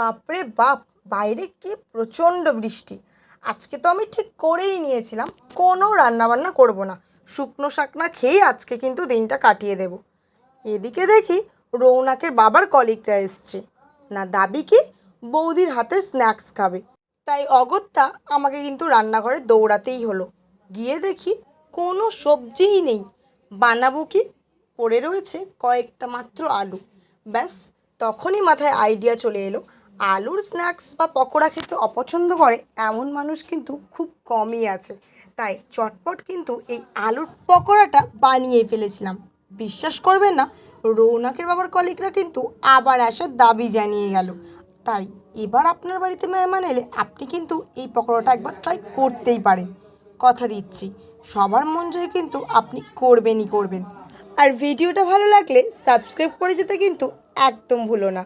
বাপরে বাপ, বাইরে কি প্রচণ্ড বৃষ্টি। আজকে তো আমি ঠিক করেই নিয়েছিলাম কোনো রান্নাবান্না করব না, শুকনো শাক না খেয়েই আজকে কিন্তু দিনটা কাটিয়ে দেব। এদিকে দেখি রৌনকের বাবার কলিগরা এসছে, না দাবি কি বৌদির হাতের স্ন্যাক্স খাবে, তাই অগত্যা আমাকে কিন্তু রান্নাঘরে দৌড়াতেই হলো। গিয়ে দেখি কোনো সবজিই নেই, বানাবো কি? পড়ে রয়েছে কয়েকটা মাত্র আলু। ব্যাস, তখনই মাথায় আইডিয়া চলে এলো, আলুর স্ন্যাক্স বা পকোড়া খেতে অপছন্দ করে এমন মানুষ কিন্তু খুব কমই আছে। তাই চটপট কিন্তু এই আলুর পকোড়াটা বানিয়ে ফেলেছিলাম। বিশ্বাস করবেন না, রৌনকের বাবার কলিগরা কিন্তু আবার আসার দাবি জানিয়ে গেল। তাই এবার আপনার বাড়িতে মেহমান এলে আপনি কিন্তু এই পকোড়াটা একবার ট্রাই করতেই পারেন। কথা দিচ্ছি, সবার মন জয় কিন্তু আপনি করবেনই করবেন। আর ভিডিওটা ভালো লাগলে সাবস্ক্রাইব করে যেতে কিন্তু একদম ভুলো না।